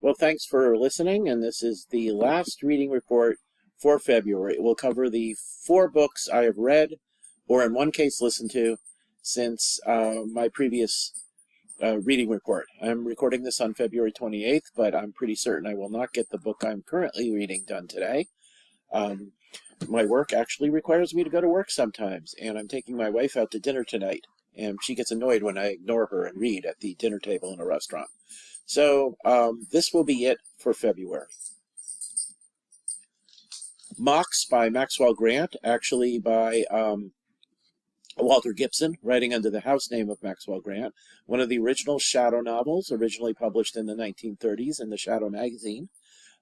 Well, thanks for listening, and this is the last reading report for February. It will cover the 4 books I have read, or in one case listened to, since my previous reading report. I'm recording this on February 28th, but I'm pretty certain I will not get the book I'm currently reading done today. My work actually requires me to go to work sometimes, and I'm taking my wife out to dinner tonight, and she gets annoyed when I ignore her and read at the dinner table in a restaurant. So this will be it for February. Mox by Maxwell Grant, actually by Walter Gibson, writing under the house name of Maxwell Grant, one of the original Shadow novels, originally published in the 1930s in the Shadow magazine.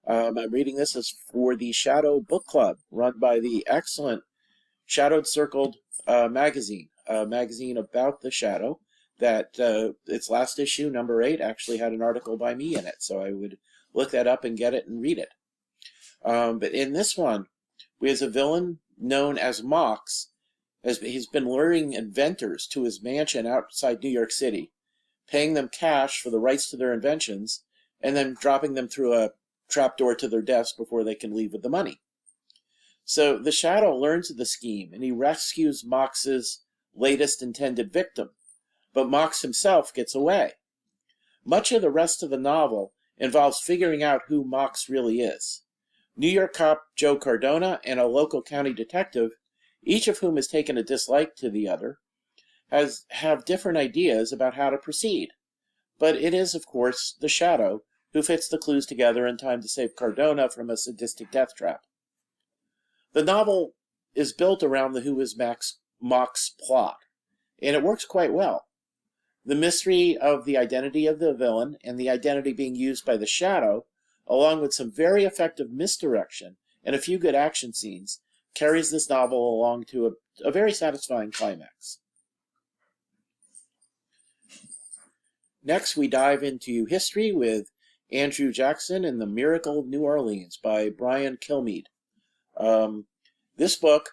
I'm reading this as for the Shadow Book Club, run by the excellent Shadowed Circled magazine, a magazine about the Shadow, that its last issue, number 8, actually had an article by me in it, so I would look that up and get it and read it. But in this one, we have a villain known as Mox. He's been luring inventors to his mansion outside New York City, paying them cash for the rights to their inventions, and then dropping them through a trapdoor to their desk before they can leave with the money. So the Shadow learns of the scheme, and he rescues Mox's latest intended victim, but Mox himself gets away. Much of the rest of the novel involves figuring out who Mox really is. New York cop Joe Cardona and a local county detective, each of whom has taken a dislike to the other, have different ideas about how to proceed. But it is, of course, the Shadow who fits the clues together in time to save Cardona from a sadistic death trap. The novel is built around the Who is Mox plot, and it works quite well. The mystery of the identity of the villain and the identity being used by the Shadow, along with some very effective misdirection and a few good action scenes, carries this novel along to a very satisfying climax. Next, we dive into history with Andrew Jackson and the Miracle of New Orleans by Brian Kilmeade. This book,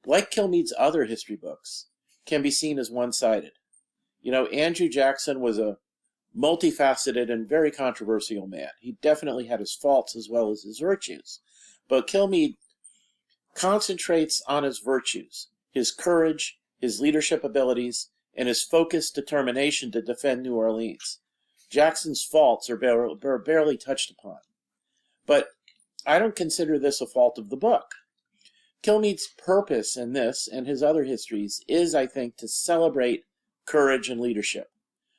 like Kilmeade's other history books, can be seen as one-sided. You know, Andrew Jackson was a multifaceted and very controversial man. He definitely had his faults as well as his virtues. But Kilmeade concentrates on his virtues, his courage, his leadership abilities, and his focused determination to defend New Orleans. Jackson's faults are barely touched upon. But I don't consider this a fault of the book. Kilmeade's purpose in this and his other histories is, I think, to celebrate courage and leadership.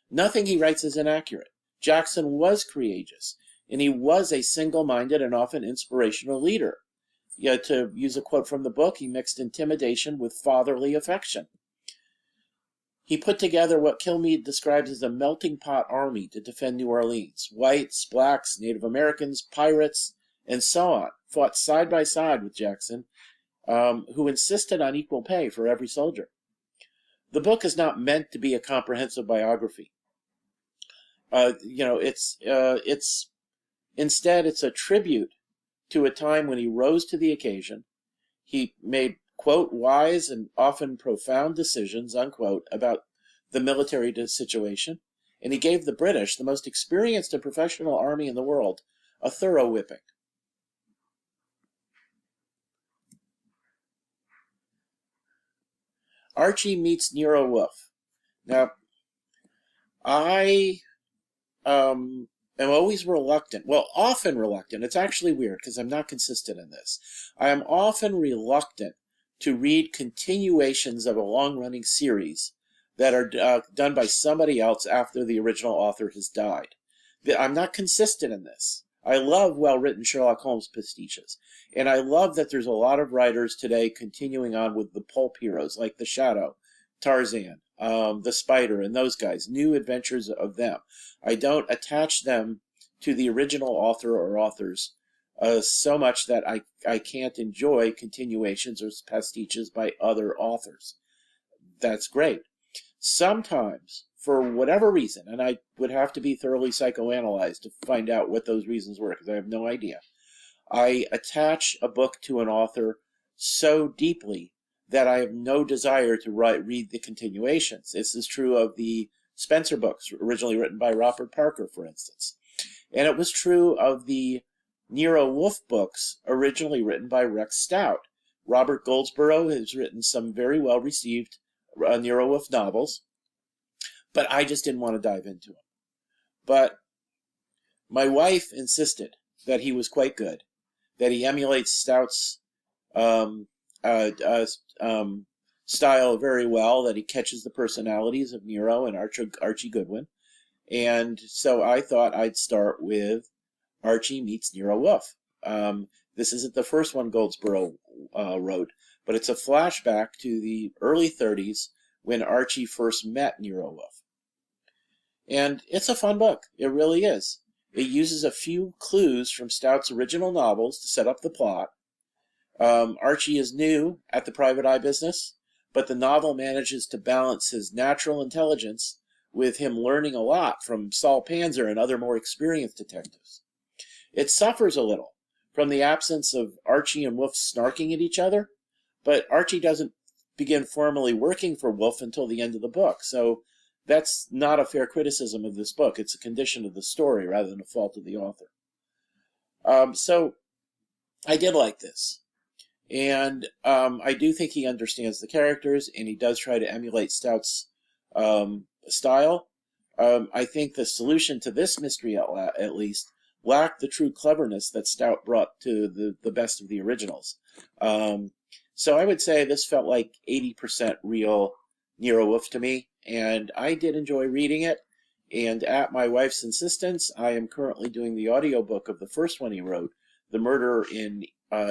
Nothing he writes is inaccurate. Jackson was courageous, and he was a single-minded and often inspirational leader. Yet, to use a quote from the book, he mixed intimidation with fatherly affection. He put together what Kilmeade describes as a melting pot army to defend New Orleans. Whites, blacks, Native Americans, pirates, and so on fought side by side with Jackson, who insisted on equal pay for every soldier. The book is not meant to be a comprehensive biography. Instead, it's a tribute to a time when he rose to the occasion. He made, quote, wise and often profound decisions, unquote, about the military situation, and he gave the British, the most experienced and professional army in the world, a thorough whipping. Archie meets Nero Wolfe. Now, I am always reluctant, often reluctant. It's actually weird because I'm not consistent in this. I am often reluctant to read continuations of a long-running series that are done by somebody else after the original author has died. I'm not consistent in this. I love well-written Sherlock Holmes pastiches, and I love that there's a lot of writers today continuing on with the pulp heroes like the Shadow, Tarzan, the Spider, and those guys, new adventures of them. I don't attach them to the original author or authors so much that I can't enjoy continuations or pastiches by other authors. That's great. Sometimes, for whatever reason, and I would have to be thoroughly psychoanalyzed to find out what those reasons were, because I have no idea, I attach a book to an author so deeply that I have no desire to read the continuations. This is true of the Spencer books, originally written by Robert Parker, for instance. And it was true of the Nero Wolfe books, originally written by Rex Stout. Robert Goldsborough has written some very well-received Nero Wolfe novels, but I just didn't want to dive into them. But my wife insisted that he was quite good, that he emulates Stout's um, style very well, that he catches the personalities of Nero and Archie Goodwin. And so I thought I'd start with Archie meets Nero Wolfe. This isn't the first one Goldsborough wrote, but it's a flashback to the early 30s when Archie first met Nero Wolfe. And it's a fun book. It really is. It uses a few clues from Stout's original novels to set up the plot. Archie is new at the private eye business, but the novel manages to balance his natural intelligence with him learning a lot from Saul Panzer and other more experienced detectives. It suffers a little from the absence of Archie and Wolfe snarking at each other, but Archie doesn't begin formally working for Wolfe until the end of the book, so that's not a fair criticism of this book. It's a condition of the story rather than a fault of the author. So I did like this. And I do think he understands the characters, and he does try to emulate Stout's style. I think the solution to this mystery, at least, lacked the true cleverness that Stout brought to the best of the originals. So I would say this felt like 80% real Nero Wolfe to me, and I did enjoy reading it. And at my wife's insistence, I am currently doing the audiobook of the first one he wrote, The Murder in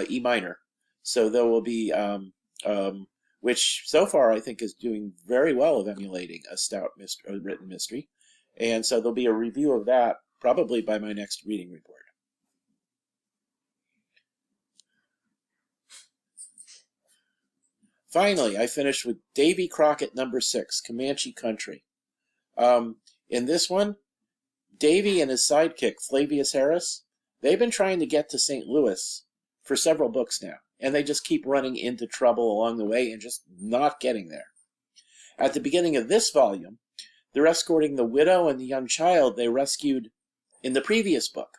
E minor. So there will be, which so far I think is doing very well of emulating a Stout written mystery. And so there'll be a review of that probably by my next reading report. Finally, I finished with Davy Crockett #6, Comanche Country. In this one, Davy and his sidekick, Flavius Harris, they've been trying to get to St. Louis for several books now, and they just keep running into trouble along the way and just not getting there. At the beginning of this volume, they're escorting the widow and the young child they rescued in the previous book,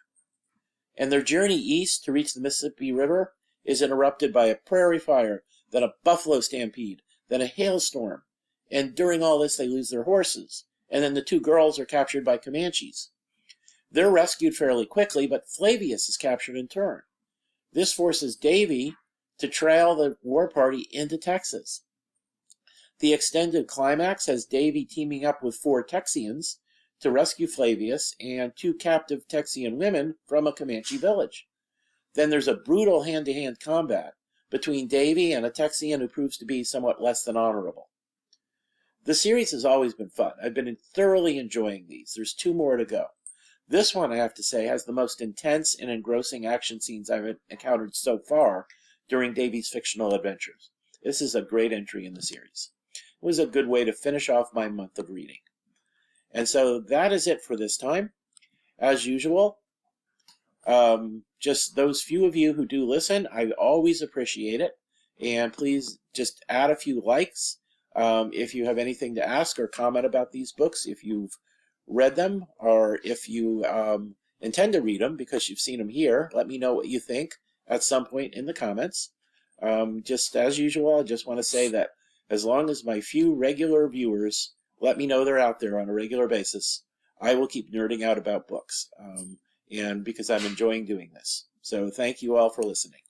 and their journey east to reach the Mississippi River is interrupted by a prairie fire, then a buffalo stampede, then a hailstorm, and during all this they lose their horses, and then the two girls are captured by Comanches. They're rescued fairly quickly, but Flavius is captured in turn. This forces Davy to trail the war party into Texas. The extended climax has Davy teaming up with 4 Texians to rescue Flavius and 2 captive Texian women from a Comanche village. Then there's a brutal hand-to-hand combat between Davy and a Texian who proves to be somewhat less than honorable. The series has always been fun. I've been thoroughly enjoying these. There's 2 more to go. This one, I have to say, has the most intense and engrossing action scenes I've encountered so far during Davy's fictional adventures. This is a great entry in the series. It was a good way to finish off my month of reading. And so that is it for this time. As usual, just those few of you who do listen, I always appreciate it. And please just add a few likes if you have anything to ask or comment about these books, if you've read them, or if you intend to read them because you've seen them here. Let me know what you think at some point in the comments. Just as usual, I just want to say that as long as my few regular viewers let me know they're out there on a regular basis, I will keep nerding out about books, and because I'm enjoying doing this. So thank you all for listening.